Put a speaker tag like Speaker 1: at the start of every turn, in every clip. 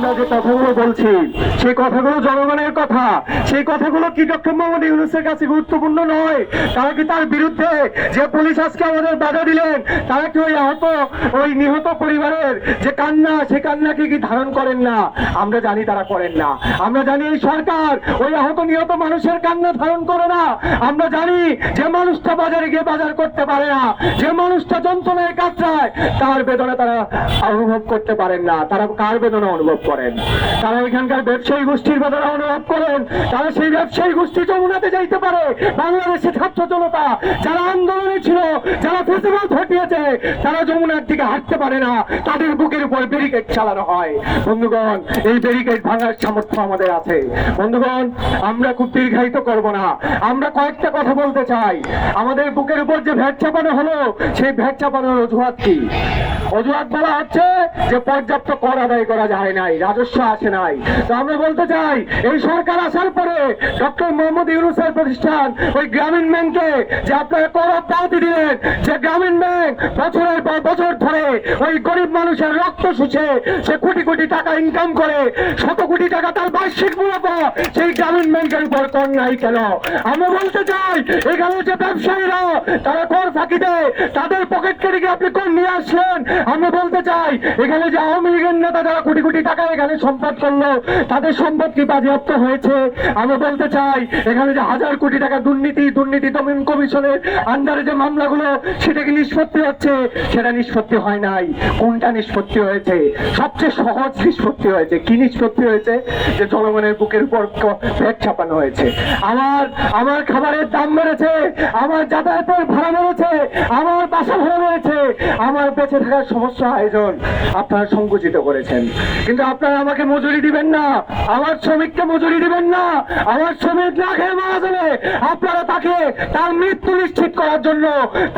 Speaker 1: আমরা যে কথাগুলো বলছি সেই কথাগুলো জনগণের কথা, সেই কথাগুলো কি ডক্টর মোহাম্মদ ইউনূসের কাছে গুরুত্বপূর্ণ নয়? তারা কি তার বিরুদ্ধে যে পুলিশ আজকে আমাদের বাধা দিলেন, তারা কি ওই নিহত পরিবারের যে কান্না, সে কান্নাকে কি ধারণ করেন না? আমরা জানি তারা করেন না। আমরা জানি এই সরকার ওই আহত নিহত মানুষের কান্না ধারণ করে না। আমরা জানি যে মানুষটা বাজারে গিয়ে বাজার করতে পারে না, যে মানুষটা যন্ত্রণায় কাতরায়, তার বেদনা তারা অনুভব করতে পারেন না। তারা কার বেদনা অনুভব করেন? তারা এখানকার ব্যবসায়ী গোষ্ঠীর বেদনা অনুভব করেন। তারা সেই ব্যবসায়ী গোষ্ঠী যমুনাতে যাইতে পারে। বাংলাদেশে ছাত্র জনতা যারা আন্দোলনে ছিল, যারা ফেসিবাদ হটিয়েছে, তারা যমুনার দিকে হাঁটতে পারে না। তাদের বুকের উপর ব্যারিকেড চালানো হয়। বন্ধুগণ, এই ব্যারিকেড ভাঙার সামর্থ্য আমাদের আছে। বন্ধুগণ, আমরা খুব দীর্ঘায়িত করব না। আমরা কয়েকটা কথা বলতে চাই। আমাদের বুকের উপর যে ভ্যাট চাপানো হলো, সেই ভ্যাট চাপানোর অজুহাত কি? অজুহাত বলা হচ্ছে যে পর্যাপ্ত কর আদায় করা যায় নাই, রাজস্ব আসে নাই। তো আমরা বলতে চাই, এই সরকার আসার পরে ডক্টর মোহাম্মদ ইউনূসের প্রতিষ্ঠান ওই গ্রামীণ ব্যাংকে যে আপনারা কর অব্যাহতি দিলেন, যে গ্রামীণ ব্যাংক বছরের পর বছর ধরে ওই গরিব মানুষের রক্ত শুষে সে কোটি কোটি টাকা ইনকাম করে, শত কোটি টাকা তার বার্ষিক মুনাফা, সেই গ্রামীণ ব্যাংকের উপর কর নাই কেন? আমরা বলতে চাই, এখানে যে ব্যবসায়ীরা তারা কর ফাঁকি দেয়, তাদের পকেট কেটে গিয়ে আপনি কর নিয়ে আসলেন। আমরা বলতে চাই, এখানে যে আওয়ামী লীগের নেতা যারা কোটি কোটি টাকা এখানে সম্পদ করলো, তাদের সম্পদ কি বাজেয়াপ্ত হয়েছে? আমরা বলতে চাই, এখানে যে হাজার কোটি টাকা দুর্নীতি দমন কমিশনের আন্ডারে যে মামলাগুলো, সেটা কি নিষ্পত্তি হচ্ছে? সেটা নিষ্পত্তি হয় নাই। কোনটা নিষ্পত্তি হয়েছে? সবচেয়ে সহজ নিষ্পত্তি হয়েছে। কি নিষ্পত্তি হয়েছে? যে জনগণের বুকের উপর ভ্যাট চাপানো হয়েছে। আমার খাবারের দাম বেড়েছে, আমার যাতায়াতের ভাড়া বেড়েছে, আমার বাসা ভাড়া বেড়েছে, আমার বেঁচে থাকার সমস্যা আয়োজন আপনারা সংকুচিত করেছেন। কিন্তু আপনারা আমাকে মজুরি দিবেন না, আমার শ্রমিককে মজুরি দিবেন না। আমার শ্রমিক না খেয়ে মারা যাবে, আপনারা তাকে তার মৃত্যু নিশ্চিত করার জন্য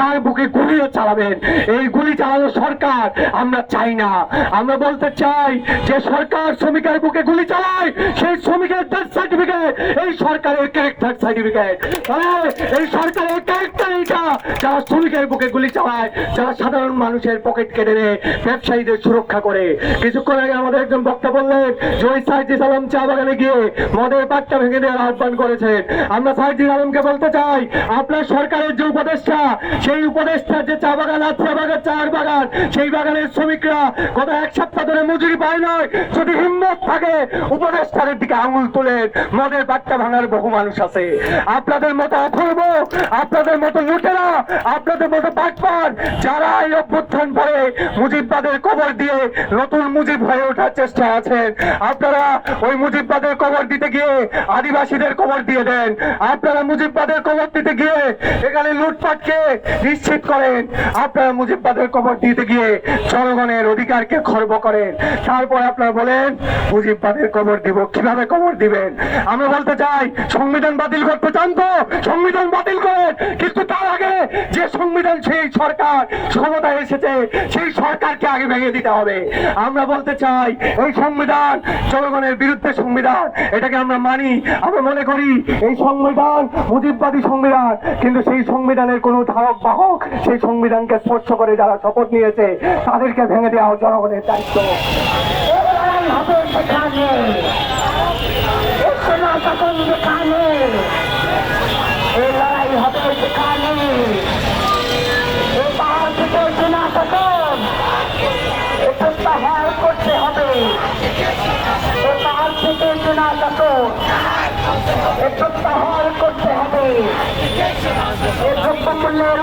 Speaker 1: তার বুকে গুলিও চালাবেন। এই গুলি চালানো সরকার আমরা চাই না। আমরা বলতে চাই, যে সরকার শ্রমিকের বুকে গুলি চালায়, সেই শ্রমিকের ডেথ সার্টিফিকেট এই সরকারের ক্যারেক্টার সার্টিফিকেট। এই সরকারের ক্যারেক্টার এইটা, যারা শ্রমিকের বুকে গুলি চালায়, যারা সাধারণ মানুষের পকেট কেটে নেয়, ব্যবসায়ীদের সুরক্ষা করে। কিছুক্ষণ আগে আমাদের একজন বক্তা বললেন যে ওই সাইজিদ আলম চা বাগানে গিয়ে মদের পাট্টা ভেঙে দেওয়ার আহ্বান করেছেন। আমরা সাইজিদ আলমকে বলতে চাই, আপনার সরকারের যে উপদেষ্টা, সেই উপদেষ্টার যে চা বাগান আছে, চার বাগান, সেই বাগানের শ্রমিকরা গত এক সপ্তাহ ধরে মজুরি পায় নয়। যদি হিম্মত থাকে, উপদেষ্টারের দিকে আঙুল তোলেন। মদের পাট্টা ভাঙার বহু মানুষ আছে। আপনাদের মতো অথর্ব, আপনাদের মতো লুটেরা, আপনাদের মতো বাটপার, যারা এই অভ্যুত্থান পরে মুজিববাদের কবর দিয়ে নতুন মুজিব হয়ে ওঠার চেষ্টা আছেন, আপনারা ওই মুজিববাদের কবর দিতে গিয়ে আদিবাসীদের কবর দিয়ে দেন। আপনারা মুজিববাদের কবর দিতে গিয়ে এখানে লুটপাটকে নিশ্চিত করেন। আপনারা মুজিববাদের কবর দিতে গিয়ে জনগণের অধিকারকে খর্ব করেন। তারপর আপনারা বলেন মুজিববাদের কবর দিব। কিভাবে কবর দিবেন? আমরা বলতে চাই, সংবিধান বাতিল করতে চান তো সংবিধান বাতিল করেন, কিন্তু তার আগে যে সংবিধান, সেই সরকার ক্ষমতায় এসেছে, সেই সরকারকে আগে ভেঙে দিতে হবে। আমরা বলতে চাই, এই সংবিধান জনগণের বিরুদ্ধে সংবিধান, এটাকে আমরা মানি। আমরা মনে করি এই সংবিধান মুজিববাদী সংবিধান, কিন্তু সেই সংবিধানের কোনো ধারক বাহক, সেই সংবিধানকে স্পর্শ করে যারা শপথ নিয়েছে, তাদেরকে ভেঙে দেওয়া জনগণের দায়িত্ব। এই লড়াই হবে সেখানে, এই পাহাড় থেকে চেনা শাসন প্রত্যাহার করতে হবে। এই পাহাড় থেকে চেনা শাসন প্রত্যাহার করতে হবে। এই দ্রব্যমূল্যের